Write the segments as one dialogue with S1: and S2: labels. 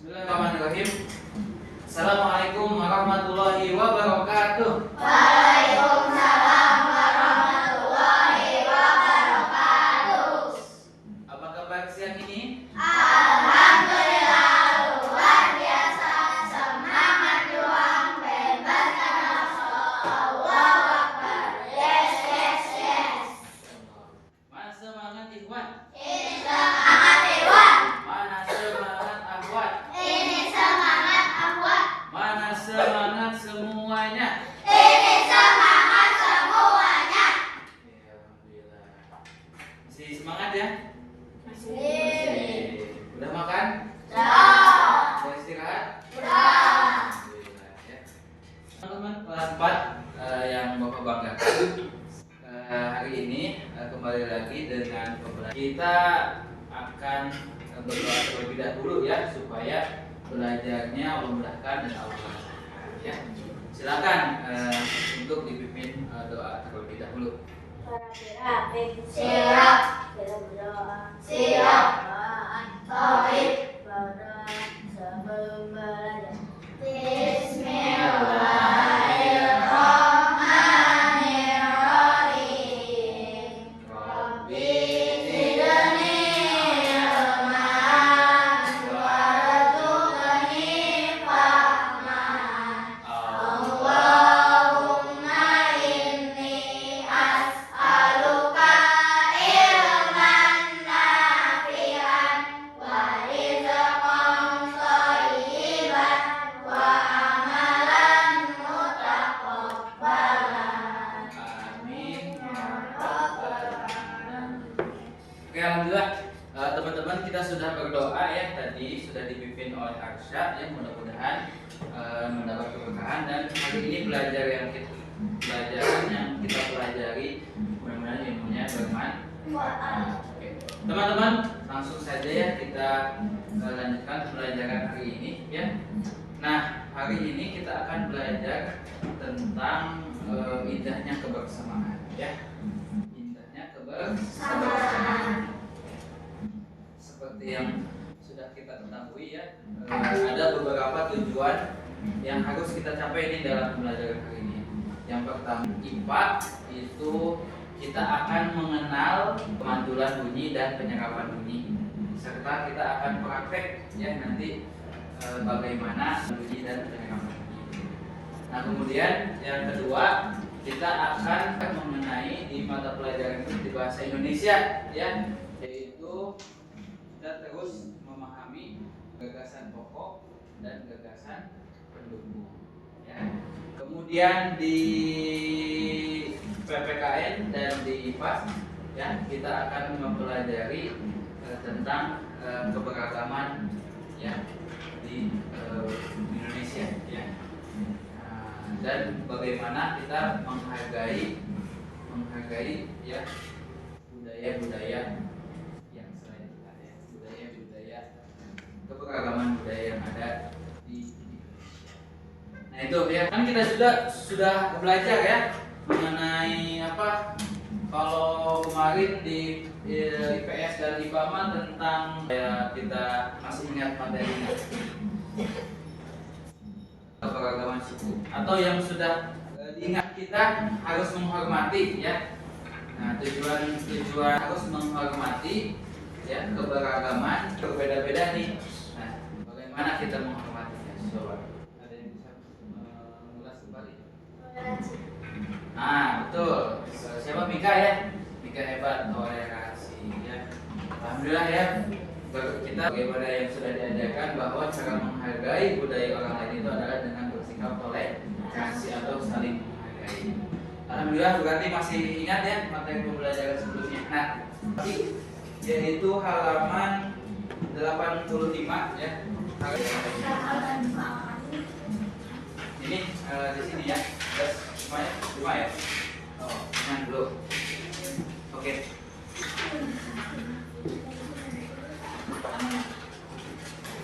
S1: Bismillahirrahmanirrahim. Assalamualaikum warahmatullahi wabarakatuh.
S2: Waalaikumsalam warahmatullahi wabarakatuh.
S1: Apa kabar siang ini?
S2: Alhamdulillah luar biasa. Semangat juang bebaskan nafsu. Allahu Akbar. Yes, yes, yes.
S1: Mana semangat ikhwan?
S2: Ini semangat Iwan.
S1: Mana semangat akhwat?
S2: Ini semangat Ahwat.
S1: Mana semangat semuanya?
S2: Ini semangat semuanya.
S1: Alhamdulillah. Masih semangat ya?
S2: Masih.
S1: Udah makan?
S2: Dah.
S1: Udah istirahat?
S2: Dah.
S1: Alhamdulillah ya. Teman-teman kelas 4 yang Bapak banggakan, hari ini kembali lagi dengan pembelajaran. Kita akan berdoa terlebih dahulu ya, supaya belajarnya Allah mudahkan dan Allah lancarkan ya. Silakan untuk dipimpin doa terlebih dahulu.
S2: Siap. Siap. Taib. Sebelum belajar. Bismillahirrahmanirrahim. Rabbi zidni ilman warzuqni fahman. Allahumma inni as'aluka ilman nafi'an wa rizqan thayyiban wa amalan mutaqabbalan.
S1: Amin ya rabbal alamin. Oke, alhamdulillah teman-teman kita sudah berdoa ya, tadi sudah dipimpin oleh Arsyad ya, mudah-mudahan mendapat keberkahan, dan hari ini pelajaran yang kita pelajari mudah-mudahan ilmunya bermanfaat. Oke. Teman-teman, langsung saja ya kita lanjutkan pelajaran hari ini ya. Nah, hari ini kita akan belajar tentang indahnya kebersamaan ya. Indahnya kebersamaan. Seperti yang sudah kita ketahui ya, ada beberapa tujuan yang harus kita capai ini dalam pembelajaran hari ini. Yang pertama, IPA itu kita akan mengenal pemantulan bunyi dan penyerapan bunyi, serta kita akan praktek ya nanti bagaimana bunyi dan penyerapan bunyi. Nah, kemudian yang kedua, kita akan mengenai di mata pelajaran di bahasa Indonesia ya, yaitu kita terus memahami gagasan pokok dan gagasan pendukung ya. Kemudian di PPKN dan di IPA ya, kita akan mempelajari tentang keberagaman ya di Indonesia ya. Dan bagaimana kita menghargai ya budaya-budaya yang selain kita ya, budaya-budaya keberagaman budaya yang ada di Indonesia. Nah itu ya, kan kita sudah belajar ya mengenai apa, kalau kemarin di IPS dan IPAMA tentang ya, kita masih ingat materinya keberagaman suku, atau yang sudah diingat kita harus menghormati ya. Nah, tujuan harus menghormati ya keberagaman, berbeda-beda nih. Nah, bagaimana kita menghormatinya? Coba ada yang bisa mengulas kembali? Nah, betul. Siapa? Mika ya? Mika hebat, toleransi ya. Alhamdulillah ya. Kita bagaimana yang sudah diajarkan bahwa cara menghargai budaya orang lain itu adalah dengan bersikap toleransi atau saling menghargai. Alhamdulillah berarti masih ingat ya materi pembelajaran sebelumnya. Nah, yaitu halaman 85 ya. Ini di sini ya. Semuanya 5 ya. Oh, ingat dulu. Oke.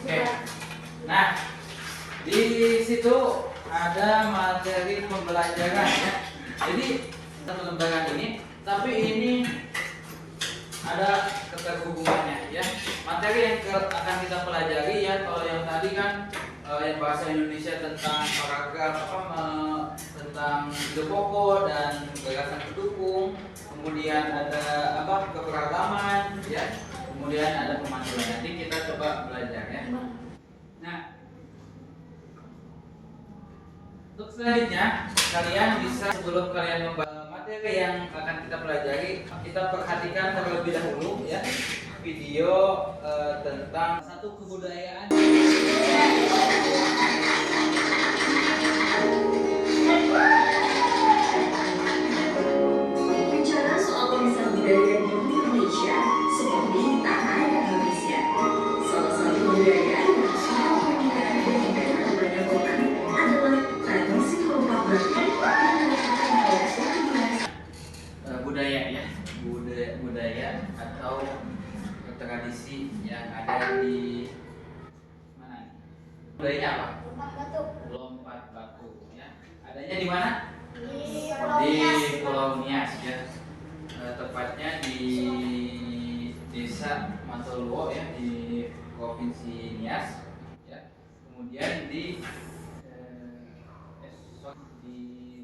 S1: Oke. Nah, di situ ada materi pembelajaran ya. Jadi satu lembaran ini, tapi ini ada keterhubungannya ya. Materi yang akan kita pelajari ya, kalau yang tadi kan yang bahasa Indonesia tentang paragraf tentang ide pokok dan gagasan pendukung, kemudian ada keberagaman ya, kemudian ada pemantulan. Nanti kita coba belajar ya. Nah, untuk selanjutnya kalian bisa, sebelum kalian membaca materi yang akan kita pelajari, kita perhatikan terlebih dahulu ya video tentang satu kebudayaan.
S3: Bicara soal warisan budaya di Indonesia, seperti tak hanya Indonesia. Salah satu budaya yang sudah peninggalan dari daerah banyak kota adalah tradisi lompat batu yang dilakukan oleh suku
S1: Budaya ya, budaya atau tradisi yang ada di mana? Budayanya apa?
S2: Lompat batu.
S1: Lompat batu ya. Adanya di mana?
S2: Di
S1: Pulau Nias ya. Tepatnya di Desa Matoluo ya, di Provinsi Nias ya. Kemudian di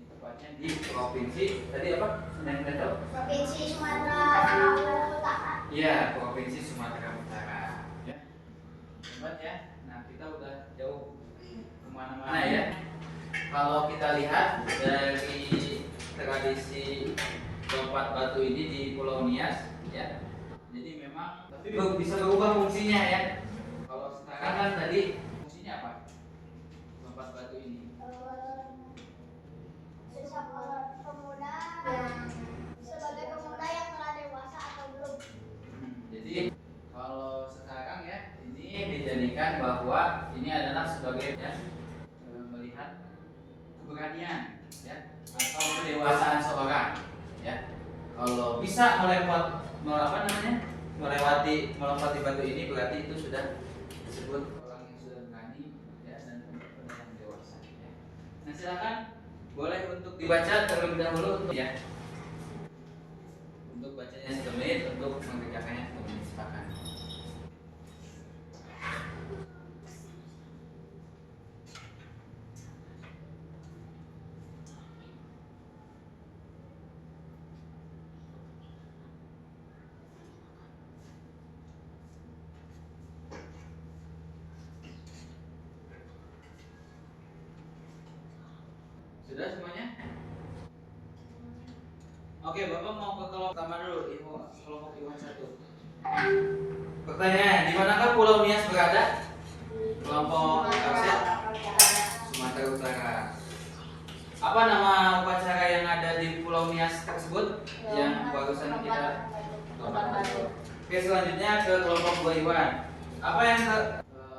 S1: tepatnya di provinsi tadi apa? Yang tahu?
S2: Provinsi Sumatera Utara.
S1: Iya, Provinsi Sumatera Utara ya. Hebat ya. Nah, kita udah jauh kemana-mana ya. Kalau kita lihat dari tradisi lompat batu ini di Pulau Nias ya, jadi memang tapi bisa berubah fungsinya ya. Kalau sekarang kan tadi fungsinya apa? Lompat batu ini
S2: sebagai pemuda yang telah dewasa atau belum.
S1: Jadi kalau sekarang ya ini dijadikan bahwa ini adalah sebagai ya, melihat keberanian ya atau kedewasaan seorang ya. Kalau bisa melompati batu ini berarti itu sudah disebut orang yang sudah berani ya, dan orang yang dewasa ya. Nah, silakan boleh untuk dibaca terlebih dahulu ya. Untuk bacanya 1 menit, untuk mengerjakannya 1 menit, silakan. Sudah semuanya? Oke, Bapak mau ke kelompok pertama dulu, kelompok Iwan 1. Pertanyaan, di manakah Pulau Nias berada? Kelompok Arsyad, Sumatera Utara. Apa nama upacara yang ada di Pulau Nias tersebut? Yang barusan kita lompat batu. Oke, selanjutnya ke kelompok Gua Iwan. Apa yang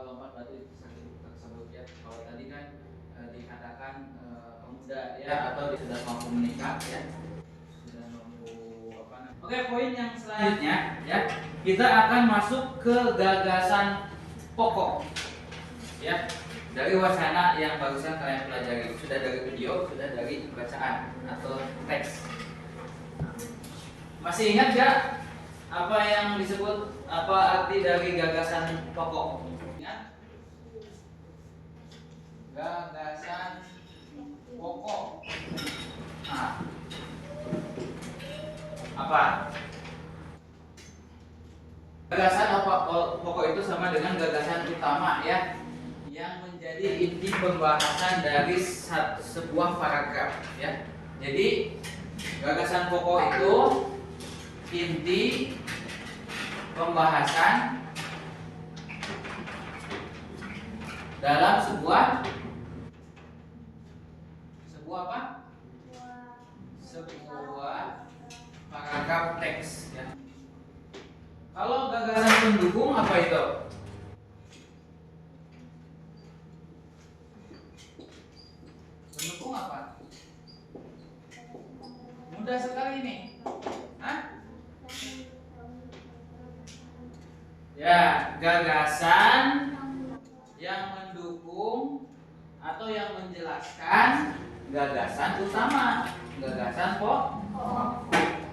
S1: lompat batu tersebut ya? Kalau tadi kan dikatakan pemuda ya, atau dia sudah mampu menikah ya. Oke, poin yang selanjutnya ya, kita akan masuk ke gagasan pokok ya, dari wacana yang barusan kalian pelajari. Sudah dari video, sudah dari bacaan atau teks. Masih ingat gak apa yang disebut, apa arti dari gagasan pokok? Ingat? Gagasan pokok. Nah, apa? Gagasan pokok itu sama dengan gagasan utama ya, yang menjadi inti pembahasan dari sebuah paragraf ya. Jadi gagasan pokok itu inti pembahasan dalam sebuah apa? Sebuah paragraf teks ya. Kalau gagasan pendukung apa itu? Pendukung apa? Mudah sekali nih. Hah? Ya, gagasan yang mendukung atau yang menjelaskan gagasan utama, gagasan pokok.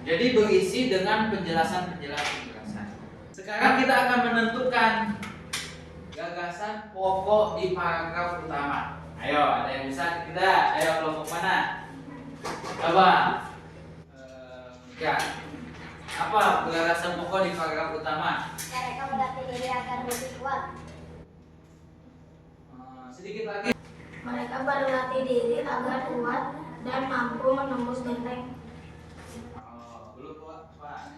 S1: Jadi berisi dengan penjelasan-penjelasan. Sekarang kita akan menentukan gagasan pokok di paragraf utama. Ayo, ada yang bisa? Tidak. Ayo, kelompok mana? Coba. Ya. Apa gagasan pokok di paragraf utama?
S2: Mereka melatih diri agar lebih kuat.
S1: Sedikit lagi.
S2: Mereka berlatih diri agar kuat dan mampu menembus benteng.
S1: Belum kuat, Pak.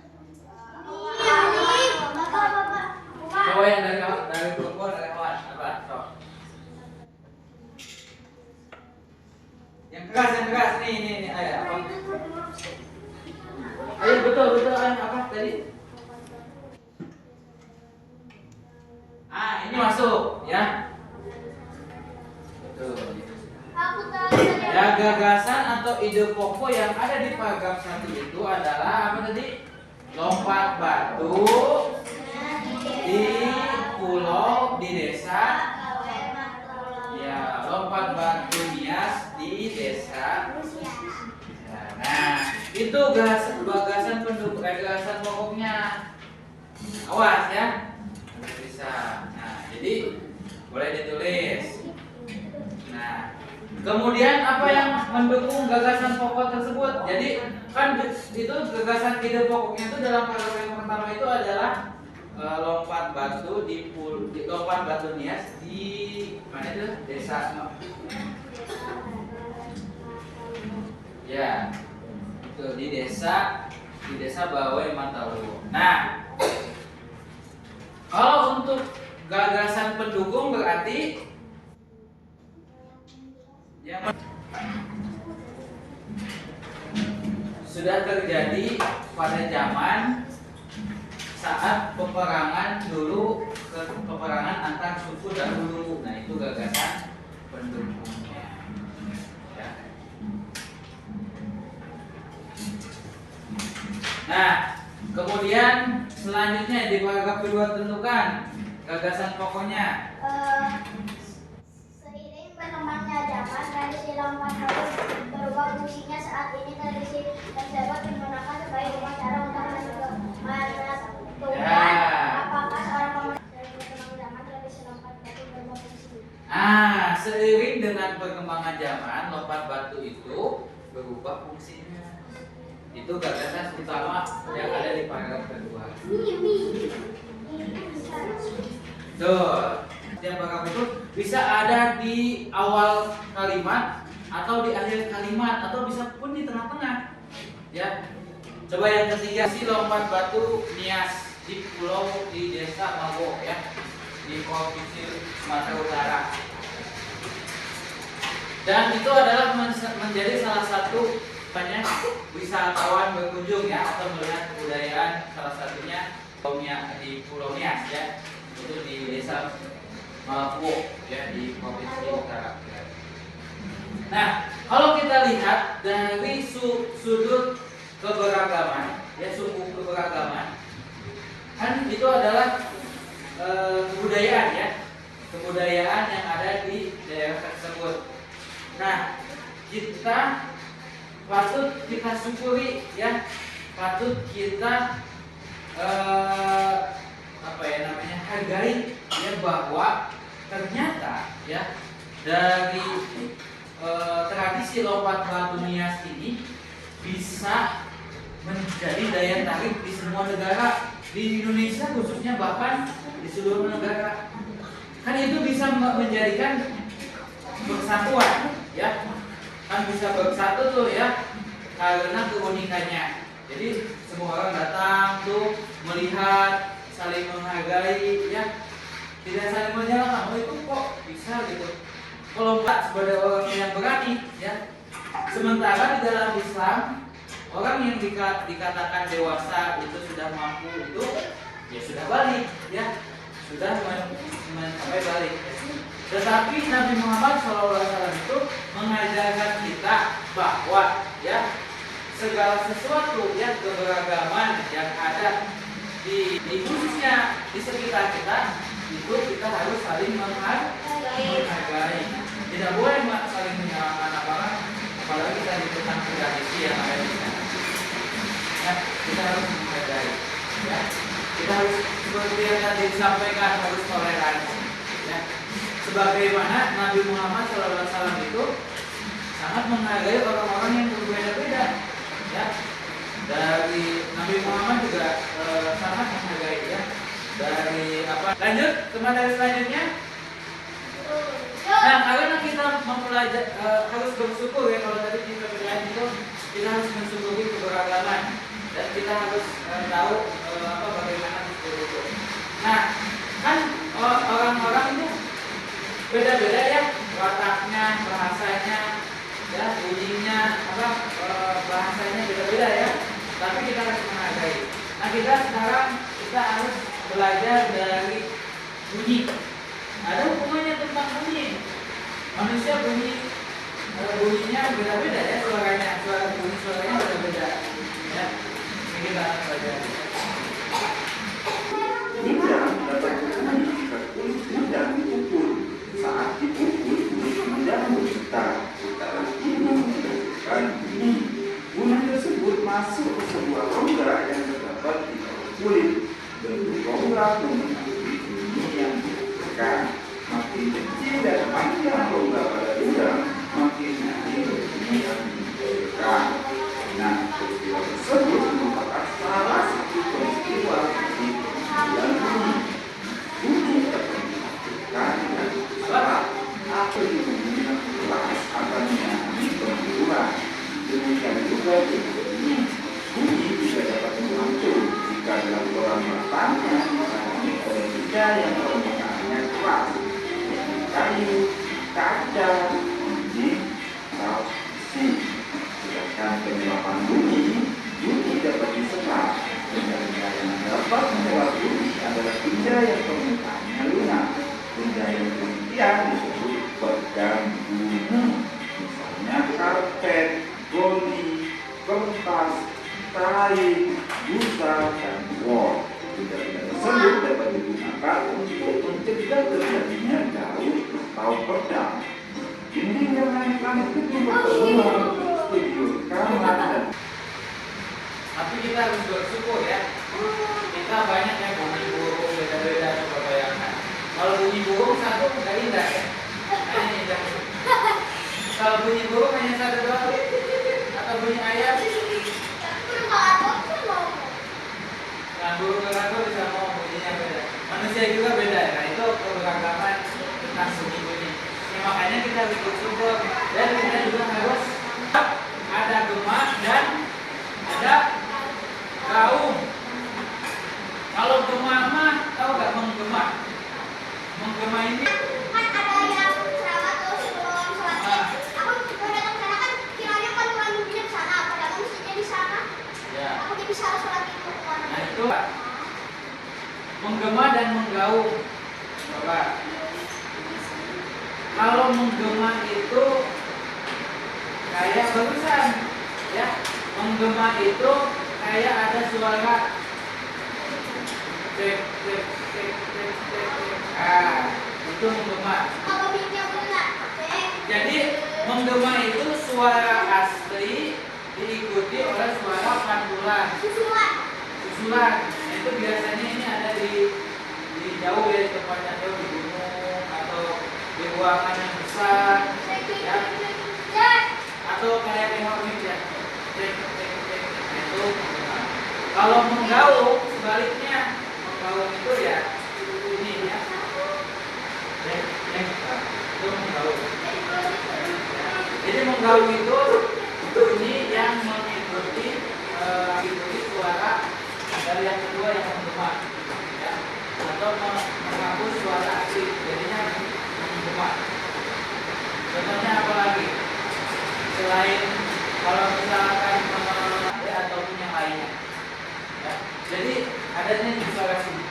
S2: Bapak.
S1: Coba yang dari kelompok dari kawan. Apa? Coba. Yang keras. Nih. Ayo, apa? Ayo betul apa tadi? Ini masuk ya. Betul. Ya, gagasan atau ide pokok yang ada di paragraf 1 itu adalah apa tadi? Lompat batu di pulau di desa. Ya, lompat batu Nias di desa. Nah, itu gagasan pendukung gagasan pokoknya. Awas ya. Bisa. Nah, jadi boleh ditulis. Nah, kemudian apa yang mendukung gagasan pokok tersebut? Jadi kan itu gagasan ide pokoknya itu dalam paragraf yang pertama itu adalah lompat batu lompat batu Nias di mana itu? Desa. Ya. Itu di desa Bawai Matalu. Nah, kalau untuk gagasan pendukung berarti yang sudah terjadi pada zaman saat peperangan antar suku dahulu. Nah, itu gagasan pendukungnya. Ya. Nah, kemudian selanjutnya di paragraf kedua tentukan gagasan pokoknya.
S2: Seiring berkembangnya zaman, tradisi lompat batu berubah fungsinya. Saat ini tradisi tersebut digunakan sebagai upacara untuk menentukan apakah seorang pemenang. Seiring berkembangnya zaman, tradisi lompat batu berubah fungsi.
S1: Seiring dengan perkembangan zaman, lompat batu itu berubah fungsinya. Itu gagasan utama yang ada di paragraf kedua. Tuh, setiap paragraf itu bisa ada di awal kalimat atau di akhir kalimat atau bisa pun di tengah-tengah. Ya. Coba yang ketiga, si lompat batu Nias di pulau di desa Mago ya, di provinsi Sumatera Utara. Dan itu adalah menjadi salah satu banyak wisatawan berkunjung ya atau melihat kebudayaan, salah satunya di Pulau Nias ya, itu di desa Malapuo ya di provinsi Utara. Nah, kalau kita lihat dari sudut keberagaman ya, suku keberagaman kan itu adalah kebudayaan ya, kebudayaan yang ada di daerah tersebut. Nah, kita patut kita syukuri ya, patut kita hargai ya, bahwa ternyata ya dari tradisi lompat batu Nias ini bisa menjadi daya tarik di semua negara, di Indonesia khususnya, bahkan di seluruh negara. Kan itu bisa menjadikan persatuan ya, kan bisa bersatu tuh ya karena keunikannya. Jadi semua orang datang tuh melihat, saling menghargai ya, tidak saling menyalahkan. Oh, itu kok bisa gitu, kalau enggak sebagai orang yang berani ya. Sementara di dalam Islam orang yang dikatakan dewasa itu sudah mampu itu ya sudah balik ya, sudah sampai balik. Tetapi Nabi Muhammad SAW itu mengajarkan kita bahwa ya segala sesuatu ya, keberagaman yang ada di khususnya di sekitar kita itu kita harus saling menghargai. Tidak boleh saling menyalahkan orang, apalagi tadi tentang tradisi yang ada di sana. Ya, kita harus menghargai. Ya. kita harus seperti yang tadi disampaikan, harus toleransi. Ya. Sebagaimana Nabi Muhammad SAW itu sangat menghargai orang-orang yang berbeda-beda. Ya. Dari Nabi Muhammad juga sangat menghargai, ya. Dari apa? Lanjut ke materi selanjutnya. Nah, karena kita mempelajari harus bersyukur, ya. Kalau tadi kita bilang itu kita harus mensyukuri keberagaman dan kita harus tahu bagaimana bersyukur. Nah, kan orang-orang itu beda-beda, ya, wataknya, bahasanya, ya, bunyinya, bahasanya beda-beda, ya. Tapi kita harus menghargai. Nah, kita harus belajar dari bunyi. Ada hubungannya tentang bunyi. Manusia bunyinya beda-beda, ya, suaranya beda-beda. Ya, ini kita akan pelajari.
S4: Lidah dapat berbunyi jika kulit lidah dipukul. Saat dipukul, kulit lidah bergetar. Putaran ini menghasilkan bunyi. Bunyi tersebut masuk ke sebuah rongga yang terdapat di bawah kulit. Bentuk rongga mempengaruhi bunyi yang dikeluarkan. Makin kecil dan panjang rongga pada lidah, makin kecil bunyi yang dikeluarkan. Nah, peristiwa tersebut merupakan salah satu peristiwa di pengumpulan bunyi. Bunyi dapat dihasilkan dengan suara atau dihubungkan kelas akan menyanyi pengumpulan. Demikian juga bunyi. Bunyi juga dapat muncul jika dalam orang matanya disalami oleh lidah yang permukaannya keras. Kayu, kaca, dinding, atau besi. Sedangkan penyerapan bunyi dapat diserap. Benda-benda yang dapat menyerap bunyi adalah benda yang permukaannya lunak. Benda yang demikian disebut berganggu. Misalnya karpet, goni, kertas, kain, busa, dan wol. Benda-benda tersebut dapat digunakan untuk mencegah terjadinya daun atau pedang. Dinding dan lain-lain itu berpeluang studio rekaman dan.
S1: Tapi kita harus bersyukur, ya. Kita banyak yang bunyi burung beda-beda, coba bayangkan. Kalau bunyi burung satu nggak indah, ya. Hanya indah. Kalau bunyi burung hanya satu doang, atau bunyi ayam. Nah, burung gagak bisa mau bunyinya beda. Manusia juga beda, ya. Nah, itu keberagaman tentang bunyi-bunyi. Ya, makanya kita harus bersyukur dan kita juga harus ada gema dan ada gaung. Kalau gema mah tahu nggak menggema? Menggema ini
S2: Kan ada yang ceramah tuh sebelum sholat. Aku datang ke sana kan kiranya kan Tuhan mungkin di sana, padahal mestinya di sana.
S1: ya.
S2: Aku jadi salah sholat itu kemana?
S1: Nah, itu menggema dan menggaung. Coba. Kalau menggema itu kayak barusan, ya. Menggema itu kayak ada suara cek cek cek cek cek. Ah, itu menggema.
S2: Apa bikinnya benar?
S1: Jadi menggema itu suara asli diikuti oleh suara pantulan,
S2: Susulan.
S1: susulan. Itu biasanya ini ada di jauh, ya, di tempat yang jauh, di gunung atau di ruangan yang besar, ya. Atau kayak remote, ya. Cek cek cek. Itu menggema. Kalau menggaung sebaliknya, menggaung itu ya ini, ya. Cek cek. Itu menggaung. Jadi menggaung itu bunyi yang mengikuti suara dari yang kedua yang menggema, ya. Atau menghapus suara asli, jadinya menggema. Contohnya apa lagi? Selain kalau misalkan ataupun yang lainnya, ya. Jadi adanya di suara sini.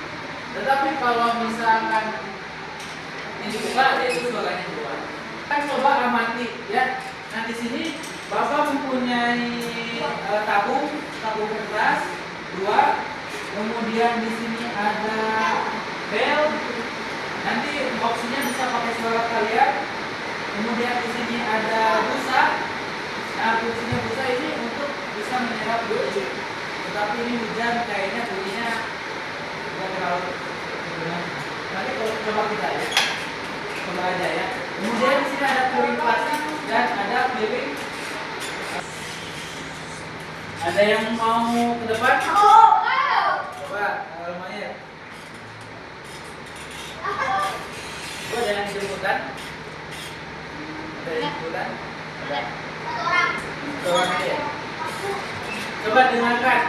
S1: Tetapi kalau misalkan ini dibuka, itu suaranya keluar. Kita coba amati, ya. Nah, di sini Bapak mempunyai tabung kertas 2. Kemudian di sini ada bel. Nanti opsinya bisa pakai suara kalian. Kemudian di sini ada busa. Nah, fungsinya busa ini untuk bisa menyerap bunyi. Tetapi ini hujan kayaknya bunyinya kalau nanti kalau coba kita ya, coba aja ya. Kemudian di sini ada piring plastik dan ada piring. Ada yang mau ke depan? Coba rumahnya. Coba ada yang dijemputkan? Ada yang dijemputkan? Ada. Coba aja. Coba dengarkan.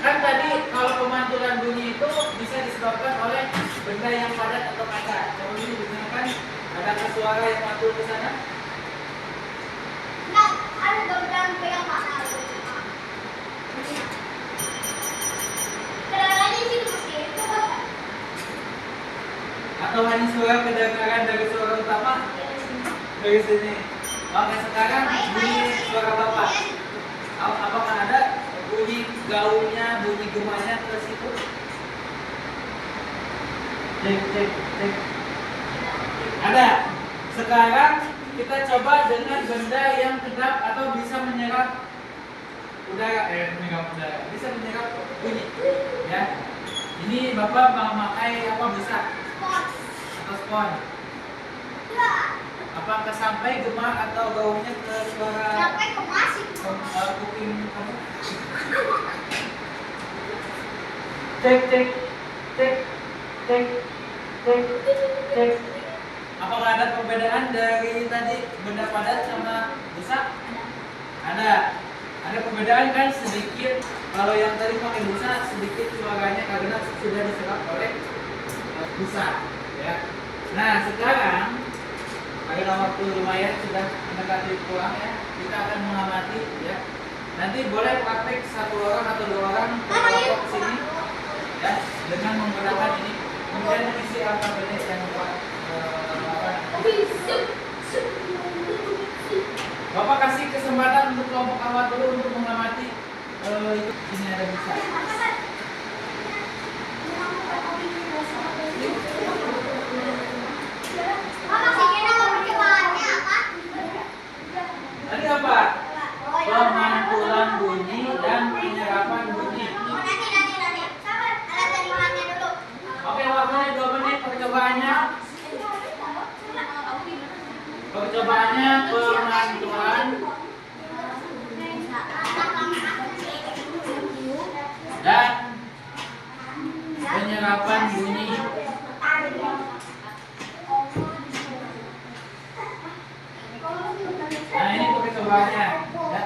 S1: Kan tadi kalau pemantulan bunyi itu bisa disebabkan oleh benda yang padat atau kaca. Coba dulu dengarkan. Adakah suara yang mantul ke sana?
S2: Nah, ada gamelan pegang pasar. Kedengarannya sih masih.
S1: Atau hanya suara kedengaran dari suara utama? Dari sini. Oke, sekarang bunyi suara Bapak. Apakah ada bunyi gaulnya, bunyi gemanya ke situ? Cek. Ada. Sekarang kita coba dengan benda yang kedap atau bisa menyerap udara, menyerap udara, bisa menyerap bunyi. Ya. Ini Bapak memakai apa bisa? Atau spons. Apakah sampai gema atau gaungnya ke suara?
S2: Sampai ke masih.
S1: Kuping kamu? Cek. Apakah ada perbedaan dari tadi benda padat sama busa? Ada perbedaan kan sedikit. Kalau yang tadi pakai busa sedikit suaranya karena sudah diserap oleh busa. Ya. Nah sekarang karena waktu lumayan sudah mendekati pulang ya, kita akan mengamati ya. Nanti boleh praktek satu orang atau dua orang kelompok sini ya dengan menggunakan ini. Kemudian mengisi alfabetnya yang Bapak kasih kesempatan untuk kelompok awal dulu untuk mengamati ini ada bisa. Tadi apa? Pemantulan bunyi dan penyerapan bunyi. Oke, waktunya 2 menit percobaannya. Percobaannya pemantulan dan penyerapan bunyi. Nah ini percobaannya ya.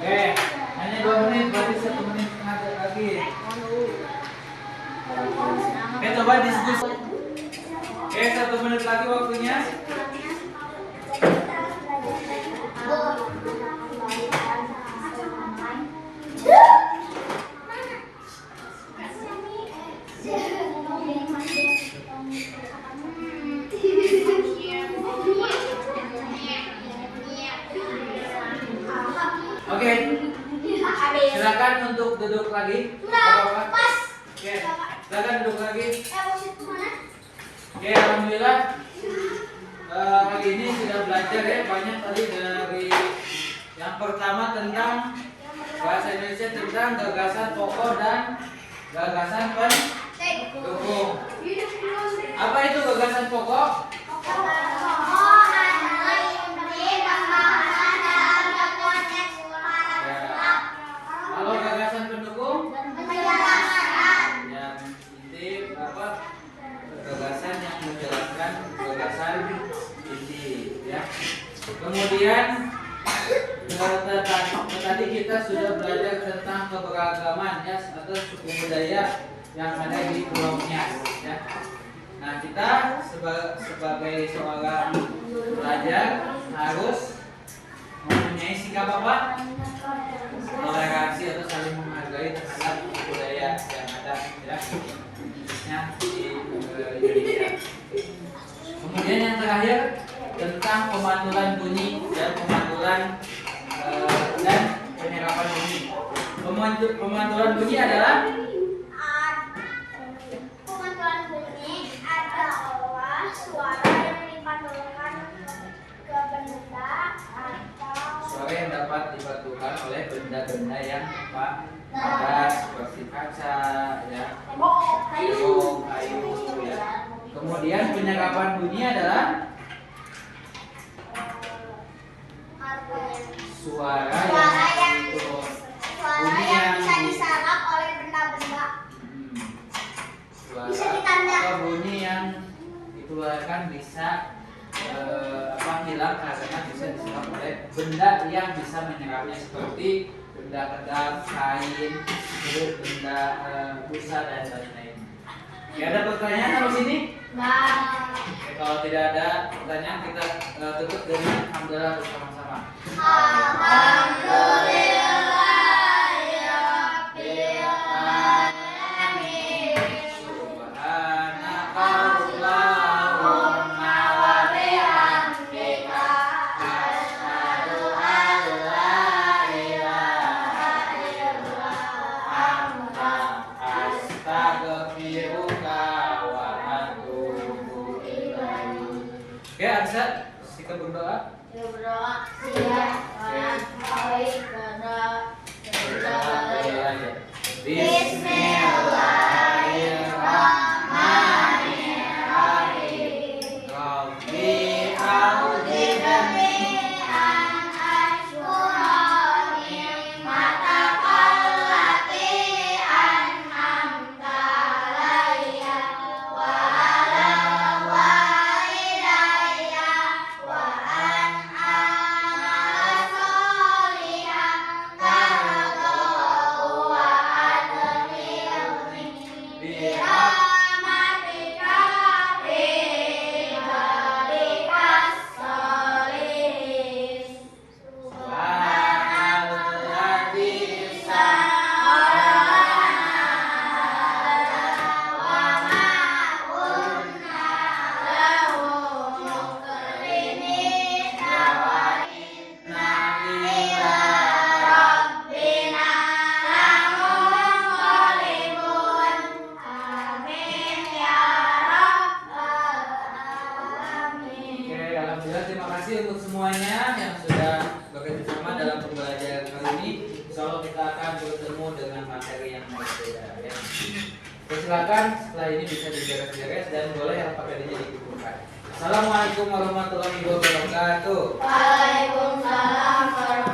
S1: Oke, hanya 2 menit, berarti 1 menit setengah lagi. Oke, coba diskusi. Oke, 1 menit lagi waktunya. Oke, silakan untuk duduk lagi.
S2: Pas.
S1: Oke, silakan duduk lagi. Oke, alhamdulillah hari ini sudah belajar ya banyak tadi dari yang pertama tentang bahasa Indonesia tentang gagasan pokok dan gagasan pendukung. Apa itu gagasan pokok? Kalau gagasan pendukung? Yang inti apa? Gagasan yang menjelaskan gagasan inti ya. Kemudian tadi kita sudah belajar tentang keberagaman ya atau suku budaya yang ada di Pulau Nias ya. Nah kita sebagai seorang pelajar harus mempunyai sikap apa? Toleransi atau saling menghargai terhadap budaya yang ada ya khususnya di Indonesia. Kemudian yang terakhir tentang pemantulan bunyi dan pemantulan dan penyerapan bunyi. Pemantulan bunyi adalah
S2: suara yang dipantulkan ke benda atau
S1: yang dapat dibantukan oleh benda-benda yang padat seperti kaca, ya, tembok, kayu, ya. Kemudian penyerapan bunyi adalah suara yang
S2: bisa diserap oleh benda-benda. Bisa ditanda.
S1: Atau bunyi yang dikeluarkan bisa hilang karena bisa diserap oleh benda yang bisa menyerapnya seperti benda kedap, kain, benda busa dan lain-lain. Oke, ada pertanyaan di sini? Oke, kalau tidak ada pertanyaan kita tutup dengan alhamdulillah bersama-sama. Oke, Arsa, kita berdoa. Bismillahirrahmanirrahim. Rabbi a'udzubika an asyura ni'mataka an'amta 'alayya wa 'ala walidayya wa an a'mala sholihan tardahu wa adkhilni bi rahmatika fi ibadikas sholihin. Subhanalladzi sakhkhara wa ma kunna lahu muqrinin wa inna ila rabbina lamunqalibun. Amin ya rabbal alamin. Oke, alhamdulillah, terima kasih untuk semuanya yang sudah bekerja sama dalam pembelajaran kali ini. Insyaallah kita akan bertemu dengan materi yang berbeda, ya. Silakan setelah ini bisa diberes-beres dan boleh LPPD-nya dikumpulkan. Assalamualaikum warahmatullahi wabarakatuh.
S2: Waalaikumsalam warahmatullahi